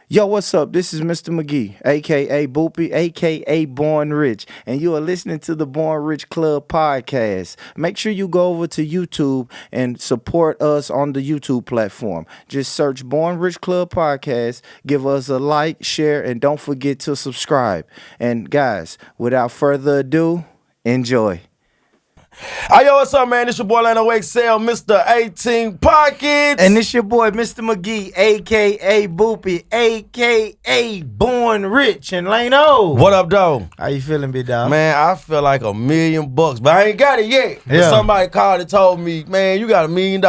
Yo, what's up? This is Mr. McGee, aka Boopy, aka Born Rich, and you are listening to the Born Rich Club podcast. Make sure you go over to YouTube and support us on the YouTube platform. Just search Born Rich Club podcast, give us a like, share, and don't forget to subscribe. And guys, without further ado, enjoy. Hey, yo, what's up, man? It's your boy Lano XL, Mr. 18 Pockets. And it's your boy, Mr. McGee, aka Boopy, aka Born Rich, and Lano. What up, though? How you feeling, big dog? Man, I feel like $1 million, but I ain't got it yet. But somebody called and told me, man, you got $1 million.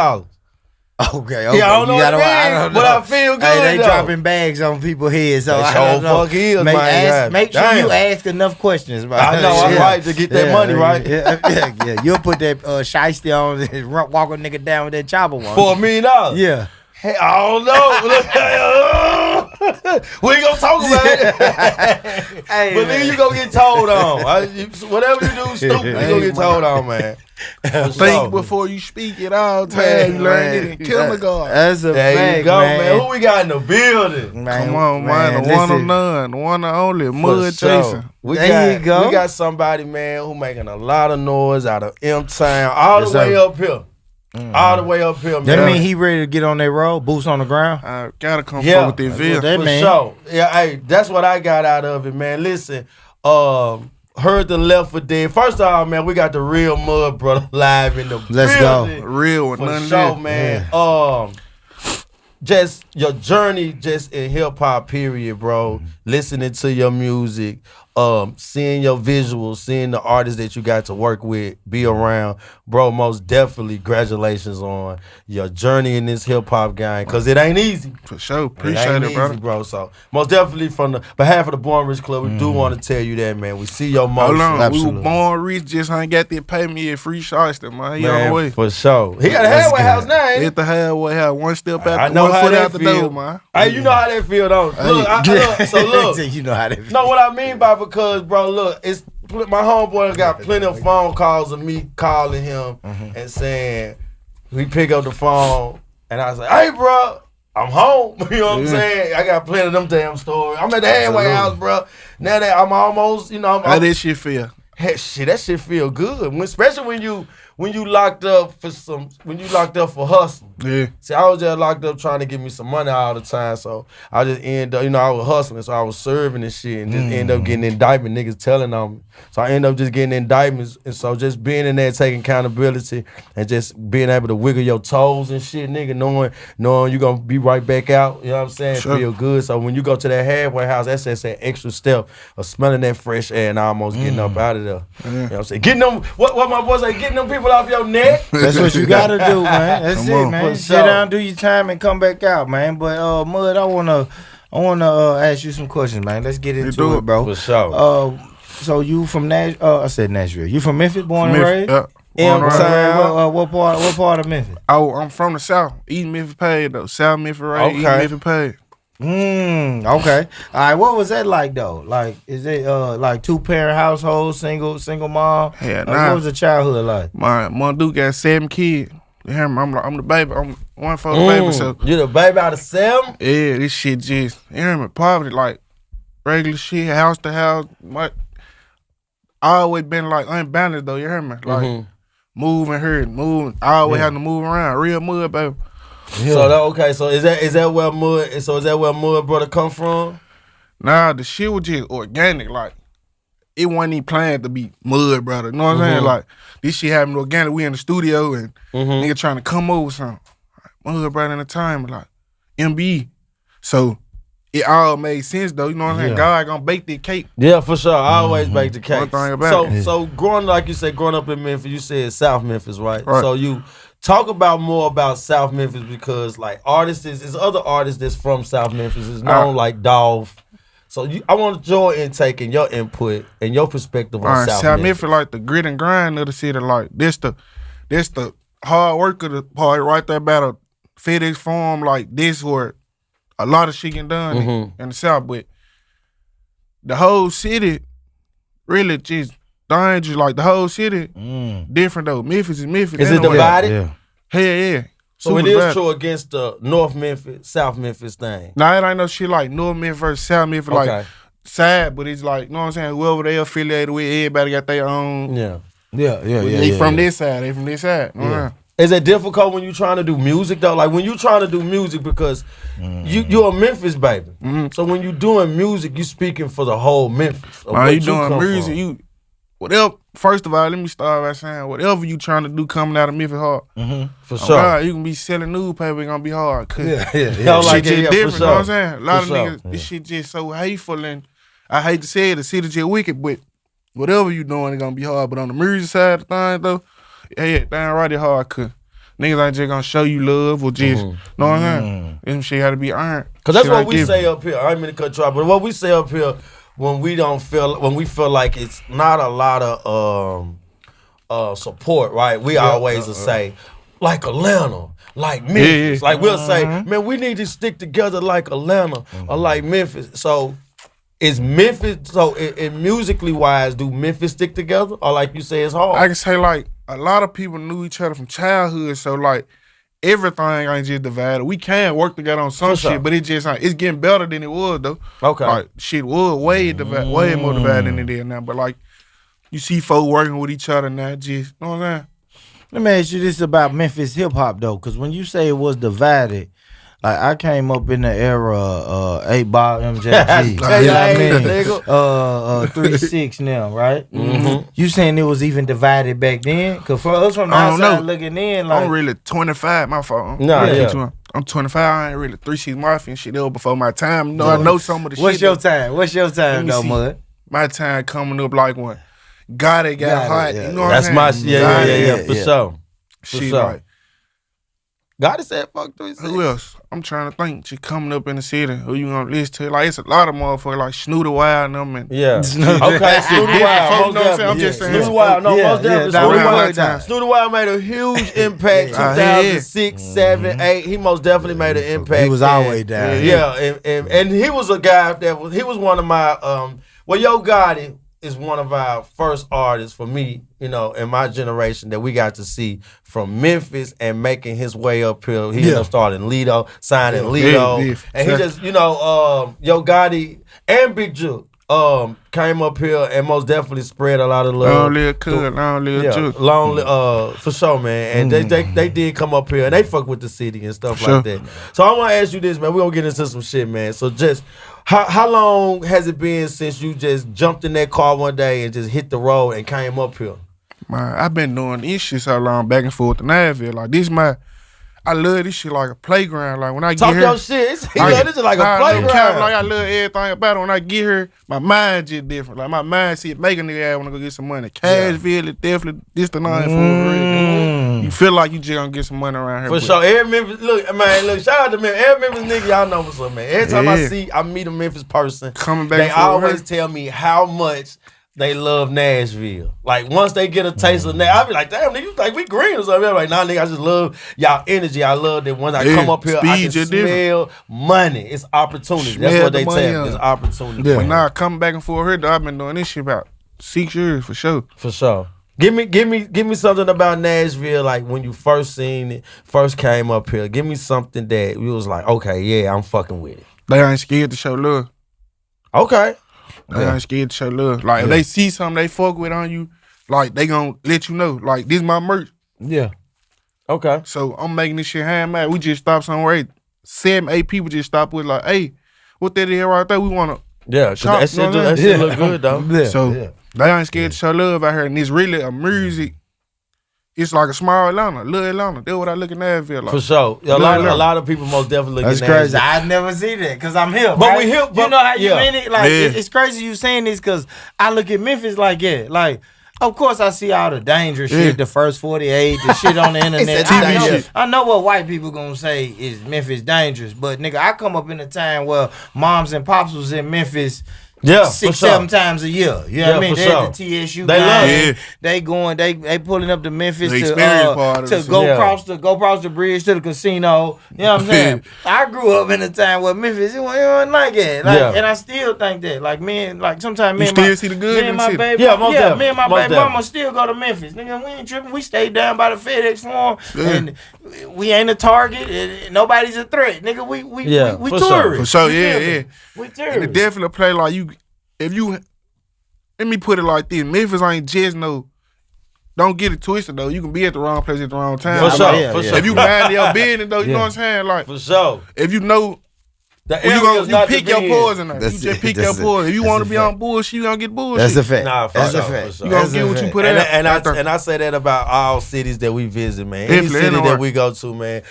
Okay. Yeah, I don't know what I don't know. But I feel good, Hey, they though. dropping bags on people's heads, so I don't know. Fuck is, Make sure you ask enough questions, bro. I know, I'm right to get that money, right? Yeah. You'll put that shiesty on and walk a nigga down with that chopper one. For $1 million? Yeah. Hey, I don't know. We ain't gonna talk about it. Hey, but then you gonna get told on. Whatever you do stupid, you gonna get told on, man. Think before you speak it all the time. You learn it in kindergarten. That's a there fact, you go, man. Who we got in the building? Man, Come on, man. The one or none. The one and only. Mud chasing. There you go. We got somebody, man, who making a lot of noise out of M-Town, all the way up here. All the way up here, man. That mean he ready to get on that road, boots on the ground? I gotta come forward with this vehicle. That For man. sure. Yeah, hey, that's what I got out of it, man. Listen, heard the Left for Dead. First of all, man, we got the real Mud Brother live in the Let's building. go. Real with For none sure, left. man. Just your journey just in hip hop, period, bro. Listening to your music, seeing your visuals, seeing the artists that you got to work with, be around, bro. Most definitely, congratulations on your journey in this hip hop game, cause it ain't easy. For sure. It Appreciate ain't it, brother. easy, bro. So most definitely, from the behalf of the Born Rich Club, we do want to tell you that, man. We see your motion. Hold on. Absolutely. We were born rich, just ain't got that pay me a free shots, man. He on the way. Man, for sure. He got a halfway house now, ain't he? Hit the halfway house, one step I out, know one how foot that out the feel. door, man. Hey, you know how that feel, though. Look, You know how that feel. no, what I mean by because, bro, look, it's my homeboy got plenty of phone calls of me calling him and saying, we pick up the phone, and I was like, hey, bro, I'm home. You know what I'm saying? I got plenty of them damn stories. I'm at the halfway house, bro. Now that I'm almost, How that shit feel? Hey, shit, that shit feel good. Especially when you locked up for hustling. Yeah. See, I was just locked up trying to get me some money all the time, so I just end up, I was hustling, so I was serving and shit, and just end up getting indictment, niggas telling on me. So I end up just getting indictments, and so just being in there, taking accountability, and just being able to wiggle your toes and shit, nigga, knowing you gonna be right back out, you know what I'm saying? Sure. Feel good. So when you go to that halfway house, that's just that extra step of smelling that fresh air and almost getting up out of there. You know what I'm saying? Getting them, what my boy say, getting them people off your neck. That's what you gotta do, man. That's Come it, on. man. For Sit sure. down, do your time, and come back out, man. But Mud, I wanna ask you some questions, man. Let's get into do it, it. bro. For sure. So you from I said Nashville. You from Memphis, born and raised? Yeah. Born and raised. M-Town. What part of Memphis? I'm from the South. East Memphis paid, though. South Memphis, right? East Okay. Memphis paid. Okay. All right. What was that like though? Like, is it like 2-parent household, single mom? Yeah, Like, nah. what was the childhood like? My dude got 7 kids. You hear me? I'm the baby. I'm one for the baby, so. You the baby out of 7? Yeah, this shit just, you hear me? Poverty, like, regular shit, house to house. I always been, like, unbalanced, though, you hear me? Like, moving. I always had to move around. Real mud, baby. Yeah. So is that where Mud Brother come from? Nah, the shit was just organic, like, it wasn't even planned to be mud, brother. You know what I'm saying? Like, this shit happened organic. We in the studio, and nigga trying to come over with something. Mud, brother, in the time, like, MBE. So, it all made sense, though. You know what I'm saying? God gonna bake that cake. Yeah, for sure. I always bake the cake. One thing about it. So growing, like you said, growing up in Memphis, you said South Memphis, right? Right. So you talk about more about South Memphis because like there's other artists that's from South Memphis. It's known like Dolph. So I want your intake and your input and your perspective on South Memphis. Memphis, like, the grit and grind of the city, like, this the hard work of the part right there about a FedEx farm, like, this where a lot of shit getting done in the South, but the whole city really just dangerous. Like, the whole city different though. Memphis is Memphis. Is it anyway. divided? Yeah. Hell yeah. So it Super is bad. true against the North Memphis, South Memphis thing. Nah, it ain't no shit like North Memphis versus South Memphis, Okay. like side, but it's like, you know what I'm saying? Whoever they affiliated with, everybody got their own. Yeah. They from this side, they from this side. You know what I'm saying? Is it difficult when you trying to do music though? Like when you trying to do music because you're a Memphis baby. So when you doing music, you speaking for the whole Memphis. of where You doing come music, from. you whatever. First of all, let me start by saying whatever you trying to do coming out of Memphis hard. For Oh, sure. God, you can be selling newspaper, it's gonna be hard. Cause Y'all like shit it, just yeah, different, for you know what I'm sure. saying? A lot For of sure. niggas, this shit just so hateful, and I hate to say it, the city just wicked, but whatever you doing, it's gonna be hard. But on the music side of things though, yeah, damn right it hard, cause niggas ain't just gonna show you love or just, know what I'm saying? This shit had to be earned. Cause that's Shit what ain't we given. say up here. I ain't mean to cut you off, but what we say up here when we feel like it's not a lot of support, right? We always will say, like Atlanta, like Memphis. Yeah. Like we'll say, man, we need to stick together like Atlanta or like Memphis. So is Memphis, so in musically wise, do Memphis stick together? Or like you say, it's hard? I can say like a lot of people knew each other from childhood, so like everything ain't just divided. We can work together on some For sure. shit, but it just ain't. It's getting better than it was though. Okay. Like shit was way more divided than it is now. But like you see folk working with each other now, just know what I'm saying? Let me ask you this about Memphis hip hop though, because when you say it was divided, like I came up in the era 8 Ball MJG. You know what I mean? nigga. 3-6 now, right? You saying it was even divided back then? Because for us from the I don't outside know. looking in, like I'm really 25, my fault. Nah, I'm yeah. I'm 25, I ain't really 3-6 Mafia and shit. That was before my time. No, I know some of the what's shit. your though. time? What's your time me though, see. Mud? My time coming up like when God it got hot. yeah. You know what That's I'm my saying? yeah, God, for sure. For Shit sure. like, Gotta say fuck 3-6. who else? I'm trying to think. Just coming up in the city. Who you gonna listen to? Like, it's a lot of motherfuckers like Snooty Wild and them. And Yeah. Okay, Snooty different Wild. folk, Most know what I'm saying? I'm definitely. just saying. Snooty Wild. No, most definitely. nah, Snooty around Wild. my time. Snooty Wild made a huge impact. Yeah. 2006, 7, 8. He most definitely made an impact. He was and- always down. Yeah, and he was a guy he was one of my Yo Gotti is one of our first artists for me, you know, in my generation that we got to see from Memphis and making his way up here. He ended up starting Lido, signing Lido. Yeah. And he just, you know, Yo Gotti and Big Juke came up here and most definitely spread a lot of love. Long live Cud, long live Juke. For sure, man. And they did come up here and they fuck with the city and stuff Sure. like that. So I want to ask you this, man. We're gonna get into some shit, man. So just how long has it been since you just jumped in that car one day and just hit the road and came up here? Man, I've been doing this shit so long, back and forth to Nashville. Like, I love this shit like a playground. Like, when I Talk get your here. shit. This is like a playground. Like, I love everything about it. When I get here, my mind just different. Like, my mindset make a nigga want to go get some money. Cashville is definitely this the nine for a reason. You feel like you just gonna get some money around here. For but sure. Every Memphis, look, shout out to Memphis. Every Memphis nigga, y'all know what's up, man. Every time I meet a Memphis person, Coming back they and forth always here. tell me how much they love Nashville. Like, once they get a taste of Nashville, I be like, damn, nigga, you like we green or something. I'm like, nah, nigga, I just love y'all energy. I love that when I come up here, I can speed just different. smell money. It's opportunity. That's Smell what the they money, tell me. It's opportunity. But now coming back and forth here, though, I've been doing this shit about 6 years for sure. For sure. Give me something about Nashville, like when you first seen it, first came up here. Give me something that you was like, okay, yeah, I'm fucking with it. They ain't scared to show love. Okay. They ain't scared to show love. Like, if they see something they fuck with on you, like, they gonna let you know. Like, this my merch. Yeah. Okay. So I'm making this shit handmade. We just stopped somewhere. 7, 8 people just stopped with like, hey, what that is right there? We wanna Yeah, cause Shop, that shit, you know what I'm that shit look good though. Yeah. so they ain't scared to show love out here. And it's really a music. It's like a small Atlanta, little Atlanta. That's what I look at Nashville like. For sure. A lot of people most definitely look That's at crazy. Nashville. I never see that because I'm here. But right? we here, You but- know how you yeah. mean it? Like, Yeah. it's crazy you saying this because I look at Memphis like, like, of course I see all the dangerous shit, the first 48, the shit on the internet. said I know, shit. I know what white people gonna say is Memphis dangerous, but nigga, I come up in a time where moms and pops was in Memphis Yeah, 6-7 times a year. You know what I mean? They at the TSU. They love it. They going. They pulling up to Memphis The to go across the bridge to the casino. You know what I'm saying? I grew up in a time where Memphis it wasn't like that. And I still think that. Like sometimes me and my baby mama still go to Memphis. Nigga, we ain't tripping. We stayed down by the FedEx Forum, and we ain't a target. And nobody's a threat, nigga. We tourists. For sure, yeah. We tourists. And it definitely play like you. If you, let me put it like this: Memphis ain't just no. Don't get it twisted though. You can be at the wrong place at the wrong time. For sure. If you mind your business though, you know what I'm saying? Like for sure. If you know. You pick your poison. You just pick your poison. If you want to be on bullshit, you gonna get bullshit. That's a fact. That's a fact. You gonna get what you put in. And I say that about all cities that we visit, man. Any city that we go to, man.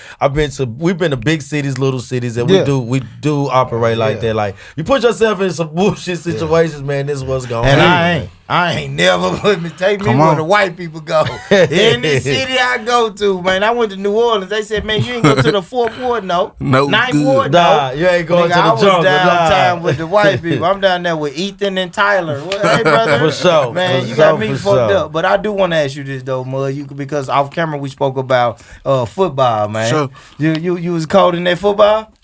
We've been to big cities, little cities, and we do operate like that. Like you put yourself in some bullshit situations, man. This is what's going on. And I ain't never take me where the white people go. Any city I go to, man. I went to New Orleans. They said, man, you ain't go to the 4th Ward, no. 9th Ward, no. You ain't going to the jungle. I was downtown with the white people. I'm down there with Ethan and Tyler. Hey, brother. For sure. Man, you got me fucked up. But I do want to ask you this, though, Mud. Because off camera we spoke about football, man. Sure. You was cold in that football?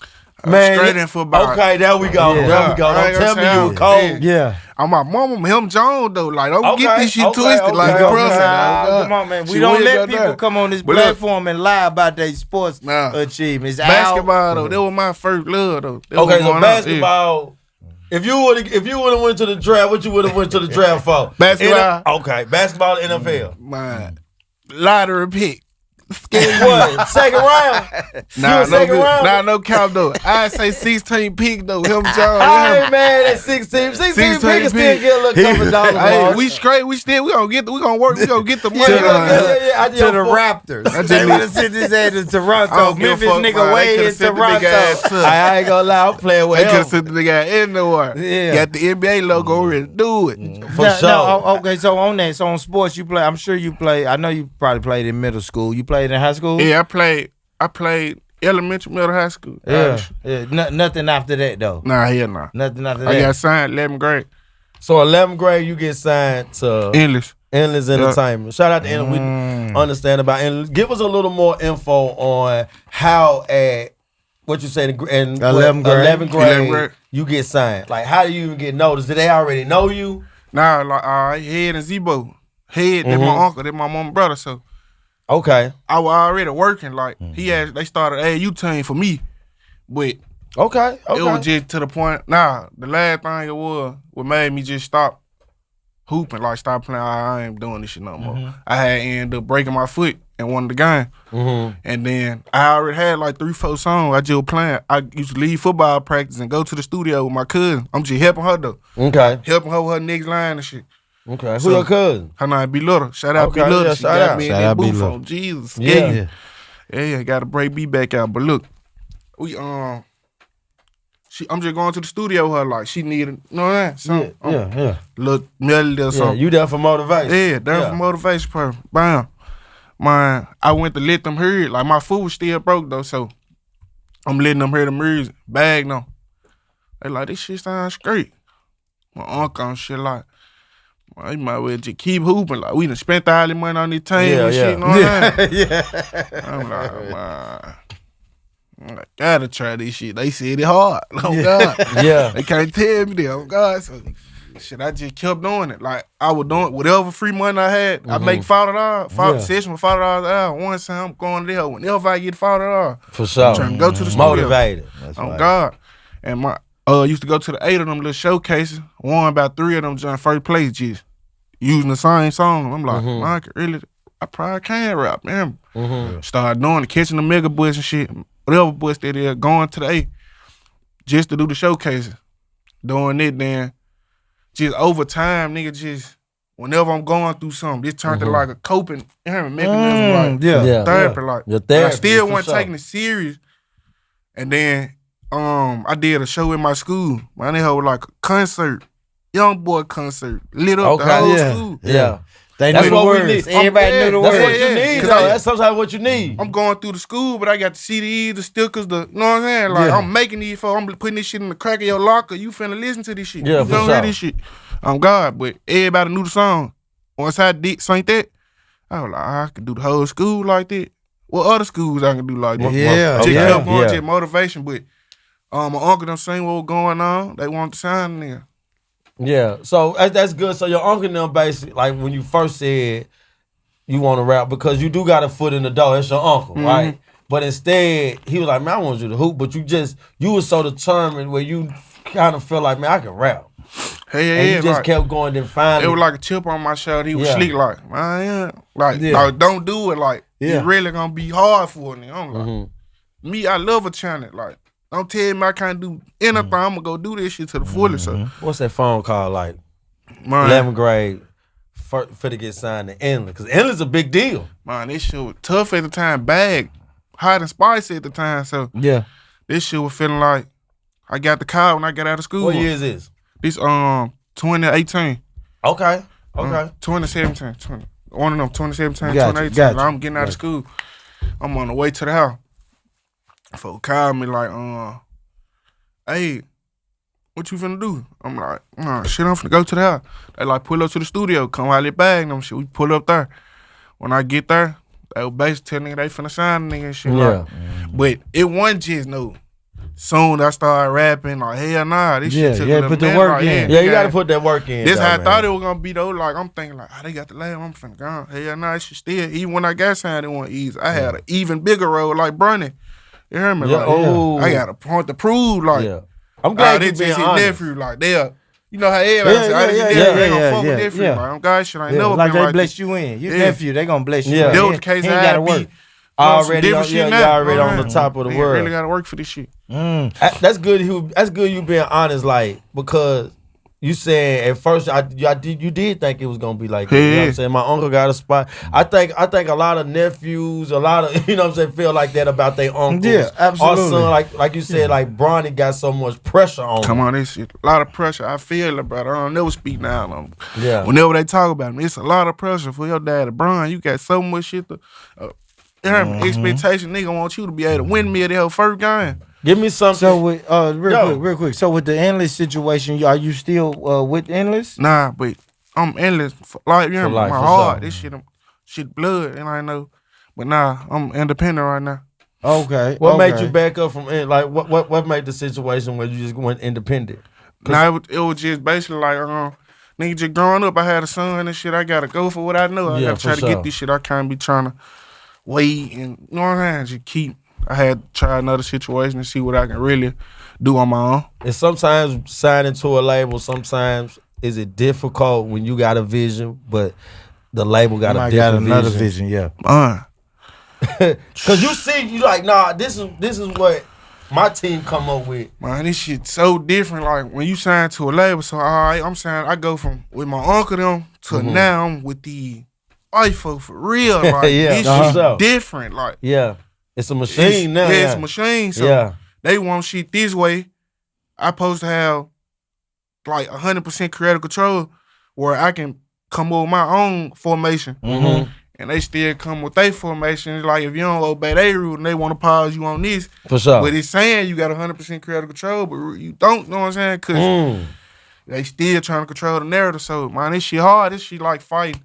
Man, straight in football. Okay, there we go. There we go. Don't tell me you were cold. Yeah. I'm my mama, him Jones though. Like, don't get this shit twisted. Like, come on, man. We don't let people come on this platform and lie about their sports achievements. Basketball though, that was my first love though. Okay, so basketball. If you would have went to the draft, what you would have went to the draft for? Basketball. Basketball, NFL. My lottery pick. What? Second round? No count though. I say 16 pick though. Him Jones. Hey man, that's 16 pick still get a little couple dollars. Hey, we straight. We gonna work. We gonna get the money. To the Raptors. They would have sent his ass to Toronto. Memphis nigga way in Toronto. I ain't gonna lie, I'm playing with him. They could have sent the nigga anywhere. Yeah. Got the NBA logo ready to do it. For sure. No, okay, so on that, so on sports you play. I'm sure you play. I know you probably played in middle school. You played in high school? Yeah, I played elementary, middle, high school. Yeah. Nothing after that though. Nah, hell nah. Nothing after that. I got signed 11th grade. So 11th grade, you get signed to Endless Entertainment. Shout out to Endless. We understand about Endless. Give us a little more info on how at what you say in 11th grade you get signed. Like, how do you even get noticed? Did they already know you? Nah, like Head and Zebo. Head, that's my uncle, that's my mom and brother. So okay, I was already working. Like they started AAU team for me, but okay, it was just to the point. Nah, the last thing it was what made me just stop hooping, like stop playing. I ain't doing this shit no more. I had ended up breaking my foot in one of the games, and then I already had like 3-4 songs. I just playing. I used to leave football practice and go to the studio with my cousin. I'm just helping her though. Okay, helping her with her next line and shit. Okay, who your cousin? Her name B Little. Shout out B Little. Yeah, she got me in that booth Little. on Jesus. Yeah. Got to break B back out. But look, we I'm just going to the studio with her like she needed, you know what I'm saying? Yeah. Little melody or something. You there for motivation? Yeah, there for motivation purpose. Bam. Man, I went to let them hear it. Like my foot was still broke though, so I'm letting them hear the music. Bag them. They like, this shit sounds great. My uncle and shit like, well, you might well just keep hooping. Like, we done spent all the money on this team and shit. You know what I'm saying? I'm like, man, I gotta try this shit. They said it hard. Oh, God. Yeah. They can't tell me that. Oh, God. So, shit, I just kept doing it. Like, I was doing whatever free money I had. I make $40. Session with $40 an hour. One time, I'm going there. Whenever I get $40. For sure. I'm trying to go to the studio. Motivated. Oh, God. And my... used to go to the 8 of them little showcases. Won about 3 of them joined first place just using the same song. I'm like, man, I probably can rap, man. Started doing it, catching the mega boys and shit. Whatever boys they did, going to the 8 just to do the showcases. Doing it then. Just over time, nigga, just whenever I'm going through something, this turned to like a coping mechanism. Like therapy. Like your therapy, I still wasn't taking it serious. And then I did a show in my school. Man, they had like a concert, young boy concert, lit up the whole school. Yeah. They That's knew the what we words. need. Everybody knew the That's words. what you Yeah, need. 'cause Though. That's sometimes what you need. I'm going through the school, but I got the CDs, the stickers, you know what I'm saying? Like, Yeah. I'm making these for, I'm putting this shit in the crack of your locker. You finna listen to this shit. Yeah, you for gonna sure. hear this shit. I'm God, but everybody knew the song. Once I did sang that, I was like, I could do the whole school like that. What other schools I can do like that? Yeah, Just yeah. kept going, Yeah. just motivation. But my uncle them seen what was going on. They wanted to sign there. Yeah, so that's good. So your uncle them basically, like when you first said you want to rap, because you do got a foot in the door. It's your uncle, right? But instead, he was like, man, I want you to hoop. But you was so determined where you kind of felt like, man, I can rap. Hey, And yeah, you just like, kept going, then finally. it was like a chip on my shoulder. He was Yeah. slick like, man, like, Yeah. like, don't do it. Like, Yeah. it's really gonna be hard for me. I'm like, me, I love a challenge. Like, don't tell me I can't do anything. I'm gonna go do this shit to the fullest. So, What's that phone call like? man, 11th grade, for to get signed to Endless. Because Endless is a big deal. man, this shit was tough at the time. Bag, hot and spicy at the time. So, Yeah. this shit was feeling like I got the car when I got out of school. What year is this? This 2018. Okay. 2017. One of them 2017, Gotcha, 2018. gotcha. Like, I'm getting out of school. I'm on the way to the house. Folk called me like, hey, what you finna do? I'm like, shit, I'm finna go to the house. They like, pull up to the studio, come out your bag and them shit. We pull up there. When I get there, they were basically telling nigga they finna sign the nigga and shit. Yeah. Like, but it wasn't just no. Soon I started rapping, like, hell nah, this Yeah, shit took yeah, a little put the minute. work Like, in. Yeah, you got to put that work in. This though, how I man. thought it was gonna be though. Like, I'm thinking like, they got the label, I'm finna go. Hell nah, it should still. Even when I got signed, it wasn't easy. I had an even bigger role like Brunny. You hear me? Yeah, Like, oh. I got a point to prove. Like, Yeah. I'm glad they you being just his honest. nephew. Like, you know how everybody say, I yeah, his yeah, nephew. They yeah, gonna fuck yeah, with nephew. yeah. Like, I'm God shit. I ain't Yeah, never like been they like bless this. you in. Your Yeah. nephew, they gonna bless you Yeah. in. That was He the case. ain't I gotta had to work. be some Already, different on, shit yeah, now. you already on the Mhm. top of the Nigga world. really gotta work for this shit. That's good. That's good. You being honest, like, because you said at first you did think it was gonna be like that. You know what I'm Yeah. saying? My uncle got a spot. I think a lot of nephews, a lot of you know what I'm saying, feel like that about their uncles. Yeah, absolutely. Or son, like you said, like Bronny got so much pressure on Come him. on, this shit. A lot of pressure. I feel it, brother. I don't never speak down on them. Yeah. Whenever they talk about me, it's a lot of pressure for your dad, Brian. You got so much shit to. Expectation, nigga want you to be able to win me at the first game. Give me something. So with Yo. real quick. So with the Endless situation, are you still with Endless? Nah, but I'm endless. For life, you know, life, my for heart, sure. this shit blood, and I know. But nah, I'm independent right now. Okay. What okay. made you back up from like what made the situation where you just went independent? Nah, it was just basically like, nigga, just growing up, I had a son and shit. I gotta go for what I know. I Yeah, gotta try for to sure. get this shit. I can't be trying to wait and you know what I'm saying. Just keep. I had to try another situation and see what I can really do on my own. And sometimes signing to a label, sometimes is it difficult when you got a vision, but the label got a I different got another vision. vision. Yeah. Cause you see, you like, nah, this is what my team come up with. Man, this shit so different. Like when you sign to a label, so all right, I'm saying I go from with my uncle them to now I'm with the iPhone for real. Like Yeah, this for shit sure. different. Like Yeah, it's a machine now. Yeah, it's a machine. So Yeah. they want shit this way. I supposed to have like 100% creative control where I can come up with my own formation. Mm-hmm. And they still come with their formation. It's like if you don't obey their rule and they want to pause you on this, For sure. but it's saying you got 100% creative control, but you don't, know what I'm saying? Because they still trying to control the narrative. So, man, this shit hard. This shit like fighting.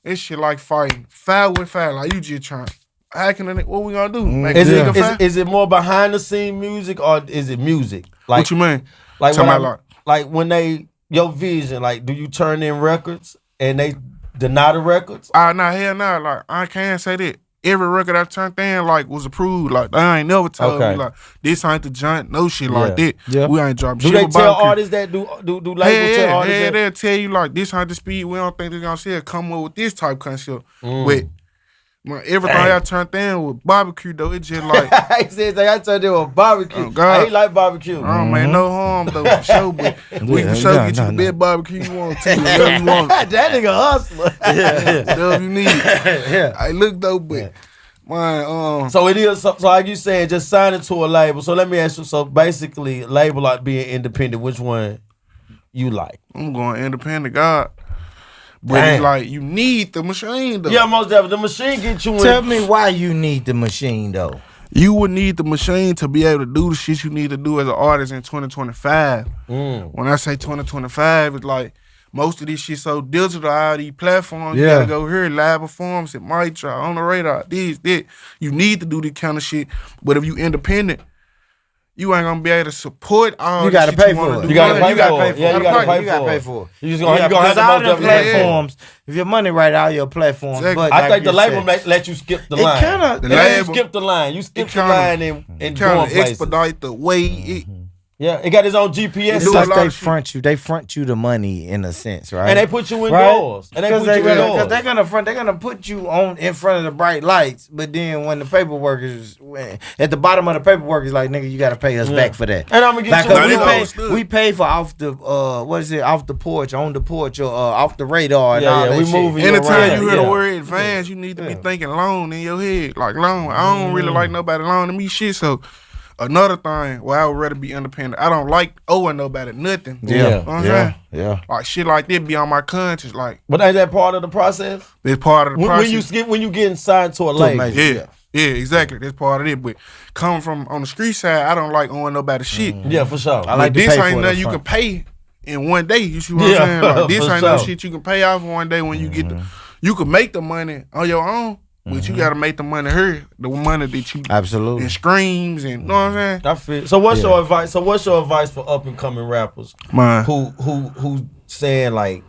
This shit like fighting. Foul with foul. Like, you just trying. Hacking in it. What we gonna do? Make Is a it nigga foul? is it more behind the scene music or is it music? Like What you mean? like Talking when about like when they your vision, like do you turn in records and they deny the records? Nah, hell nah. Like, I can't say that. Every record I turned in, like, was approved. Like, they ain't never told Okay. me, like, this ain't the joint. No shit like that. Yeah. We ain't dropping Do shit. they with tell barbecue. artists that do labels tell artists that? They'll tell you, like, this ain't the speed. We don't think they're gonna see it. Come up with this type concept. But everything I turned in with barbecue, though, it just like, He said I turned in a barbecue. Oh, God. I ain't like barbecue. I don't make no harm, though, for sure. But we for sure get you the best barbecue you want to. Whatever you want. that nigga hustler. Whatever you need. I look, though, but, man, So it is so like you said, just signing to a label. So let me ask you. So basically, label like being independent. Which one you like? I'm going independent, God. But it's like you need the machine though. Yeah, most definitely. The machine get you in. Tell me why you need the machine though. You would need the machine to be able to do the shit you need to do as an artist in 2025. When I say 2025, it's like most of this shit so digital, all these platforms, you gotta go here, live performance, it might try, on the radar, this, that. You need to do this kind of shit. But if you independent, you ain't gonna be able to support all You this gotta shit pay you for wanna it. do. You gotta pay You gotta for pay it. for Yeah, it. you gotta pay You gotta for pay it. for it. You just gonna have Because to all most them definitely platforms, if your money right, all your platforms. Exactly. But I like think the you label said, let you skip the it line. kinda- The They let you label- skip the line. You skip the kinda- line and Trying going to places. expedite the way it. Yeah, it got its own GPS. It's do a like lot they of shit. front you. They front you the money in a sense, right? And they put you Right? indoors. And they Because put you because indoors. they're gonna put you on in front of the bright lights, but then when the paperwork is at the bottom of the paperwork is like, nigga, you gotta pay us back for that. And I'm gonna get Like, you Now, we they pay, understood. we pay for off the what is it, off the porch, on the porch, or off the radar and all Yeah, that we shit. moving you Anytime around. you hear the Yeah. word advance, you need to be thinking loan in your head. Like loan. I don't really like nobody loaning me shit. So another thing where I would rather be independent. I don't like owing nobody nothing. Yeah. You know what I'm saying? Yeah. Like shit like that be on my conscience. Like But ain't that part of the process? it's part of the process. When you getting signed to a label. major- Yeah, exactly. That's part of it. But coming from on the street side, I don't like owing nobody shit. Yeah, for sure. I like But to this pay ain't for it nothing you up can front. pay in one day. You see what Yeah, I'm saying? Like, this for ain't no sure. shit you can pay off one day when you get the. You can make the money on your own, but you gotta make the money here. The money that you Absolutely. and streams and you know what I'm saying? I feel. So what's your advice? So what's your advice for up and coming rappers Mine. who saying like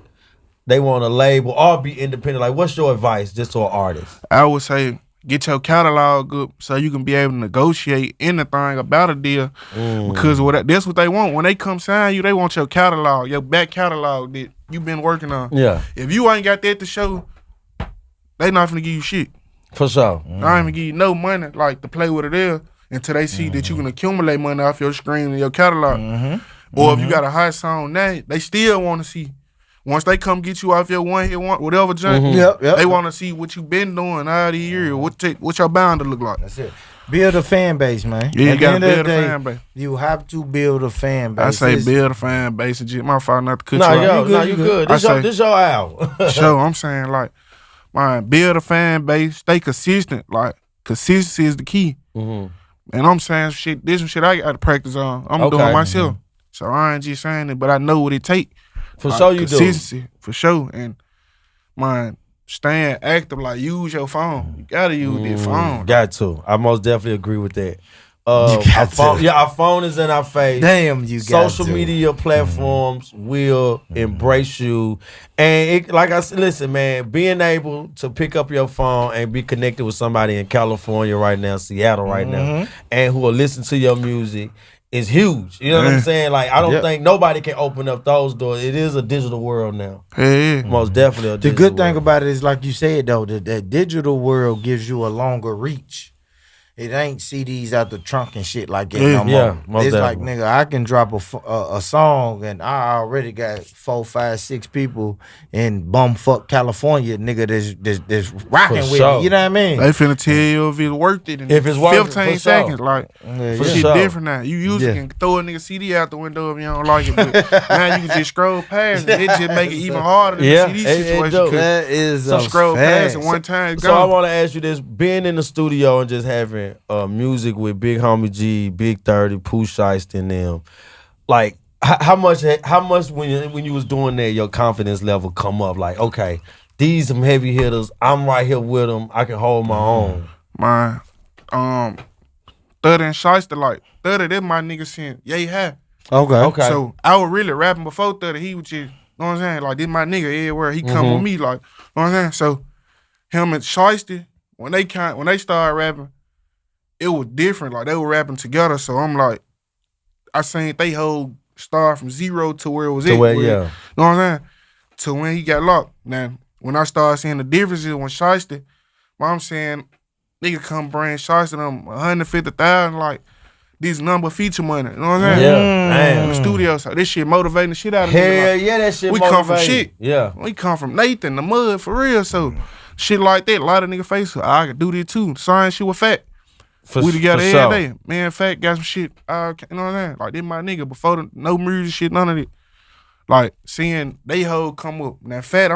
they want a label or be independent? Like, what's your advice just to an artist? I would say get your catalog up so you can be able to negotiate anything about a deal. Because that's what they want. When they come sign you, they want your catalog, your back catalog that you've been working on. Yeah, If you ain't got that to show, they not finna give you shit. for sure. I ain't gonna give you no money like to play with it there until they see that you can accumulate money off your stream and your catalog. Or if you got a hot song now, they still want to see. Once they come get you off your one hit, whatever junk, Yep. they want to see what you been doing all these years. What your bound to look like. That's it. Build a fan base, man. Yeah, you At the gotta end of the build a day, fan base. You have to build a fan base. I say It's- build a fan base and shit. My fault not to cut No, you yo, off. no, you good. I This your say- this your album. So I'm saying like, man, build a fan base, stay consistent. Like consistency is the key. And I'm saying shit. This some shit I got to practice on. I'm Okay. doing myself. So I ain't just saying it, but I know what it take. For Like, sure you do. consistency, for sure. And man, staying active. Like use your phone. You gotta use that phone. Got to. I most definitely agree with that. You got to. Our phone is in our face. Damn, you got Social to. media platforms will embrace you, and it, like I said, listen, man, being able to pick up your phone and be connected with somebody in California right now, Seattle right now, and who will listen to your music is huge. You know what I'm saying? Like I don't Yep. think nobody can open up those doors. It is a digital world now, Yeah. most definitely. A The digital good thing world. about it is, like you said, though, that digital world gives you a longer reach. It ain't CDs out the trunk and shit like that no more. Yeah, most It's like, definitely. nigga, I can drop a song and I already got 4, 5, 6 people in bumfuck California, nigga, that's rocking For with sure. me. You know what I mean? They finna tell you if it's worth it. In If it's worth it, 15 for sure. seconds, like Yeah, For shit sure. different now. You usually can throw a nigga CD out the window if you don't like it, but now you can just scroll past it. It just make it even harder than Yeah, the CD it situation. do. 'cause That is so a scroll fact. past it one time, it's So I gone. want to ask you this: being in the studio and just having music with Big Homie G, Big 30, Pooh Shiesty and them, like how much when you was doing that, your confidence level come up? Like, okay, these some heavy hitters. I'm right here with them. I can hold my own. Man, 30 and Shiesty, like 30, that's my nigga saying, yay high. Okay. So I was really rapping before 30. He was just, you know what I'm saying? Like, this my nigga everywhere. He come with me, like, you know what I'm saying? So him and Shiesty, when they started rapping, it was different. Like, they were rapping together. So I'm like, I seen they whole start from zero to where it was To at. where, You yeah. know what I'm saying? To when he got locked. Now, when I started seeing the differences when Shiesty, I'm saying, nigga come bring Shiesty them 150,000, like, this number feature money. You know what I'm saying? Yeah, In the studio, so this shit motivating the shit out of Hell nigga. Like, yeah, that shit. we come from motivating. shit. Yeah. we come from Nathan, the mud, for real. So shit like that, a lot of nigga face, I could do this too. Same shit with Fat. We together every day. Man, Fat got some shit. You know what I'm saying? Like, this my nigga before no music shit, none of it. Like, seeing they whole come up. Now, Fat,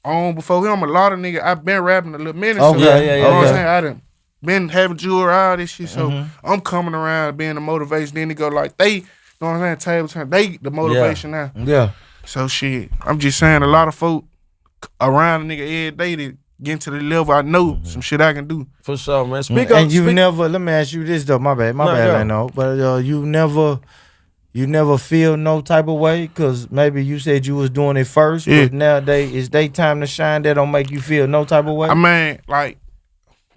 on before him. A lot of niggas, I been rapping a little minute. Okay, so, yeah, you know what I'm okay. saying? I done been having jewelry, all this shit. So I'm coming around being the motivation. Then they go like they, you know what I'm saying? Table time, they the motivation now. Yeah. So shit, I'm just saying a lot of folk around a nigga every day that get to the level I know some shit I can do. For sure, man. And you never. Let me ask you this though. My bad. I know. But you never feel no type of way because maybe you said you was doing it first, but nowadays it's they time to shine. That don't make you feel no type of way. I mean, like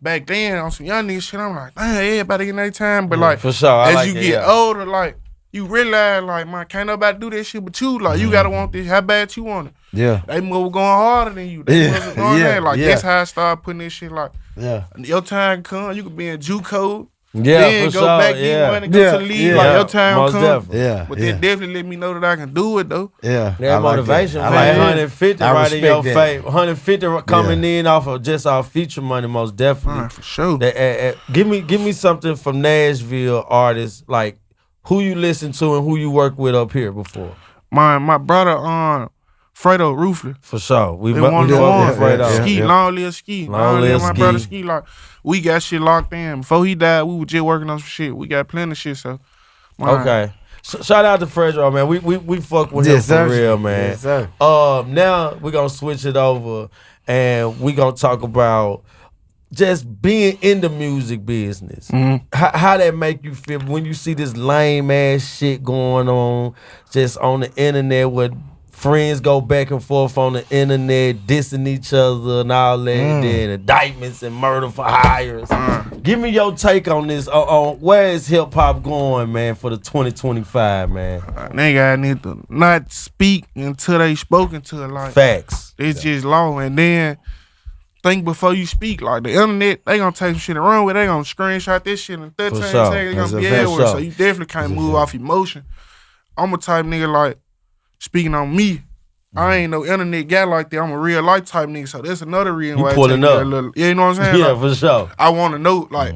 back then on some young nigga shit, I'm like, damn, everybody getting their time. But like, for sure, as you get older, like you realize, like, man, can't nobody do that shit but you. Like, you gotta want this. How bad you want it? Yeah. They move going harder than you. They mother going there. Like, that's how I started putting this shit. Like, your time come, you could be in JUCO. Then go back, get money, go to the league. Like, your time come. Yeah. But they definitely let me know that I can do it, though. Yeah. That motivation, man. 150 right in your face. 150 coming in off of just our feature money, most definitely. For sure. Give me something from Nashville artists, like who you listen to and who you work with up here before. My brother, Fredo Ruthless. For sure. We one Fredo. Ski, long live Ski. Long live my brother Ski. Like, we got shit locked in. Before he died, we were just working on some shit. We got plenty of shit, so. Okay. Shout out to Fredo, man. We fuck with him for real, man. Yes, sir. Now we're gonna switch it over and we gonna talk about just being in the music business. How that make you feel when you see this lame ass shit going on just on the internet where friends go back and forth on the internet dissing each other and all that, and then indictments and murder for hires. Give me your take on this. On where is hip hop going, man, for the 2025, man? Nigga, I need to not speak until they spoken to. Like, facts. It's just law, and then think before you speak. Like, the internet, they gonna take some shit and run with. They gonna screenshot this shit in 13 seconds. They gonna be everywhere. So you definitely can't move off emotion. I'm a type nigga like, speaking on me, I ain't no internet guy like that. I'm a real life type nigga. So that's another reason why pulling up. Yeah, you know what I'm saying? Yeah, like, for sure. I want to know, like,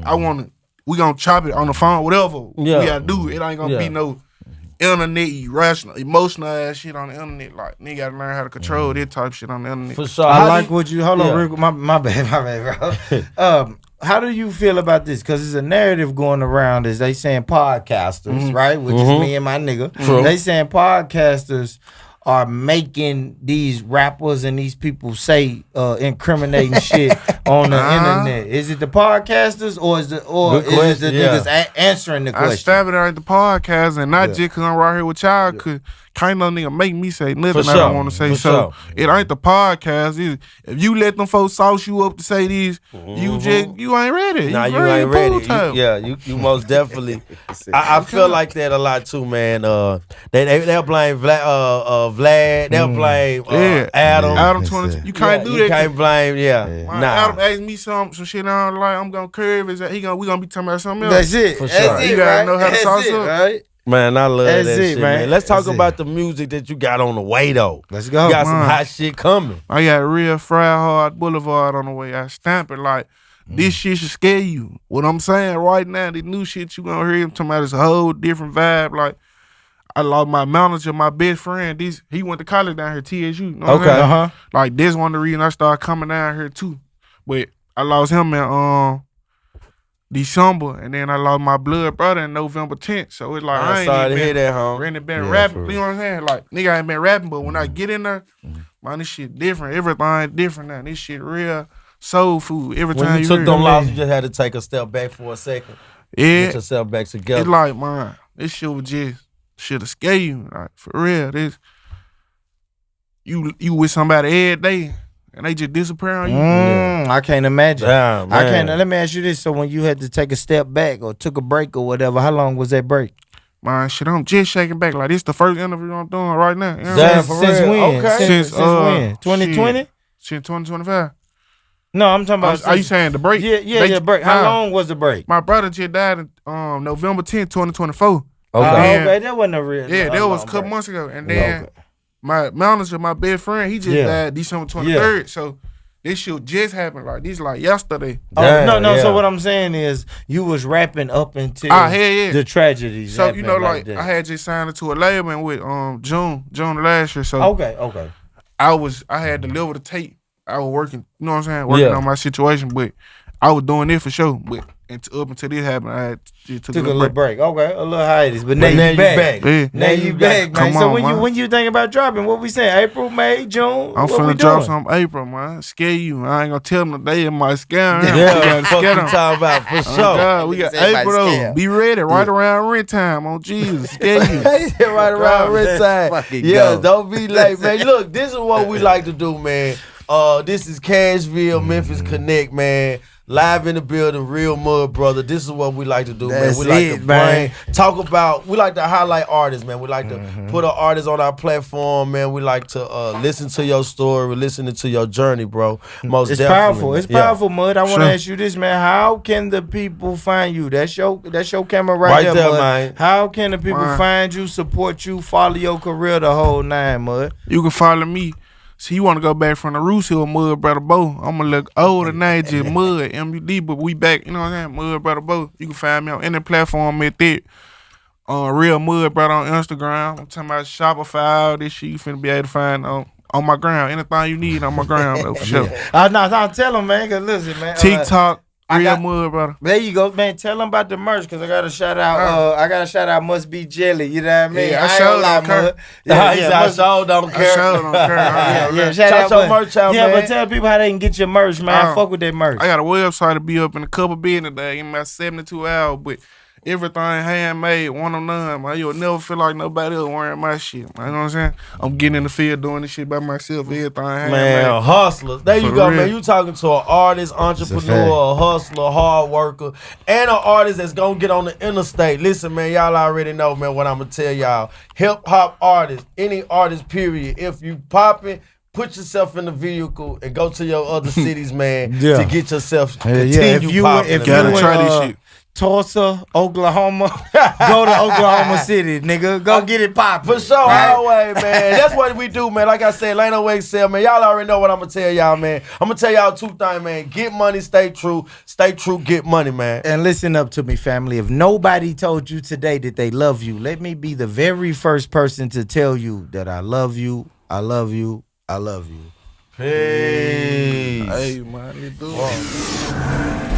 we gonna chop it on the phone, whatever we gotta do. It ain't gonna be no internet irrational, emotional ass shit on the internet. Like, nigga gotta learn how to control that type shit on the internet. For sure. I like what you, hold on, real quick. My bad, bro. How do you feel about this? Because there's a narrative going around, as they saying podcasters, right? Which is me and my nigga. True. They saying podcasters are making these rappers and these people say incriminating shit on the internet. Is it the podcasters or is it the niggas answering the question? I stab it at the podcast and not just because I'm right here with y'all, because can't no nigga make me say nothing I don't want to say. So it ain't the podcast. If you let them folks sauce you up to say these, you ain't ready. Nah, you ain't ready. You most definitely. I feel like that a lot too, man. They'll blame Vlad. They'll blame Adam. Adam 22. You can't do that. You can't blame. Adam asked me some shit I don't like. I'm gonna curve. We gonna be talking about something else. That's it. For sure. You gotta know how to sauce up. Right? Man, I love that shit, man. Let's talk That's about the music that you got on the way, though. Let's go. You got some hot shit coming. I got real Fried Hard Boulevard on the way. I stamp it like, this shit should scare you. What I'm saying right now, the new shit you gonna hear him talking about is a whole different vibe. Like, I lost my manager, my best friend. He went to college down here, TSU. You know what I mean? Like, this one of the reasons I started coming down here, too. But I lost him in December, and then I lost my blood brother in November 10th. So it's like, I ain't sorry to hear that, really been rapping. You know what I'm saying? Like, nigga, I ain't been rapping, but when I get in there, man, this shit different. Everything different now. This shit real soul food. Every time when you took them losses, you just had to take a step back for a second. Get yourself back together. It's like, man, this shit was just shit'll scare you. Like, for real. This you with somebody every day and they just disappear on you. I can't imagine. Damn, I can't. Let me ask you this: so when you had to take a step back or took a break or whatever, how long was that break? Man, shit, I'm just shaking back. Like, this the first interview I'm doing right now. You know Since when? Okay. Since when? 2020? Since 2025. No, I'm talking about. Are you saying the break? Yeah, break. How long was the break? My brother just died in November 10th, 2024. Okay, that wasn't a real. Yeah, that was a couple months ago. And then my manager, my best friend, he just died December 23rd. So this shit just happened. Like, this like yesterday. No. So what I'm saying is, you was rapping up until the tragedies. So you know, like I had just signed to a label with June last year. So okay. I had delivered the tape I was working, you know what I'm saying, working on my situation, but I was doing it for sure. But up until this happened, I just took a little break. Okay, a little hiatus, but now you back. Yeah. Now you back, man. Come So on, when you think about dropping, what we saying? April, May, June? I'm finna drop some April, man. Scare you. I ain't gonna tell them the day of my scare. Yeah, fuck you talking about for sure. God, we got April though. Be ready right around rent time on Jesus. Scare you. Right around rent time. Yeah, don't be late, man. Look, this is what we like to do, man. This is Cashville, Memphis Connect, man. Live in the building, real mud brother. This is what we like to do, man. We like to bring, talk about, we like to highlight artists, man. We like to put an artist on our platform, man. We like to listen to your story, listening to your journey, bro. Most it's definitely. Powerful. It's powerful, Mud. I want to ask you this, man. How can the people find you? That's your camera right there, Mud. Man. How can the people find you, support you, follow your career the whole nine, Mud? You can follow me. See, you want to go back from the roots here, Mud Brother Bo. I'm going to look older than just Mud, MUD, but we back, you know what I'm saying? Mud Brother Bo. You can find me on any platform at that. Real Mud Brother on Instagram. I'm talking about Shopify, all this shit you finna be able to find on my ground. Anything you need on my ground, though, for sure. No, tell them, man, because listen, man. TikTok. Mud Brother. There you go, man. Tell them about the merch, because I got to shout out. I got to shout out Must Be Jelly. You know what I mean? Yeah, I don't care. I sure don't care. Shout out your merch out, man. But tell people how they can get your merch, man. Fuck with that merch. I got a website to be up in a couple business days in about 72 hours, but everything handmade, one on none, man. You'll never feel like nobody else wearing my shit, man. You know what I'm saying? I'm getting in the field doing this shit by myself, everything handmade. Man, hustlers. There you go, man. You talking to an artist, entrepreneur, a hustler, hard worker, and an artist that's gonna get on the interstate. Listen, man, y'all already know, man, what I'm gonna tell y'all. Hip-hop artists, any artist, period. If you popping, put yourself in the vehicle and go to your other cities, man, to get yourself continue popping. If you gotta try this shit. Tulsa, Oklahoma, go to Oklahoma City, nigga. Go get it poppin'. For sure, always, man. That's what we do, man. Like I said, Lano Excel, man. Y'all already know what I'm gonna tell y'all, man. I'm gonna tell y'all two things, man. Get money, stay true, get money, man. And listen up to me, family. If nobody told you today that they love you, let me be the very first person to tell you that I love you, I love you, I love you. Peace. Hey, man, you doing?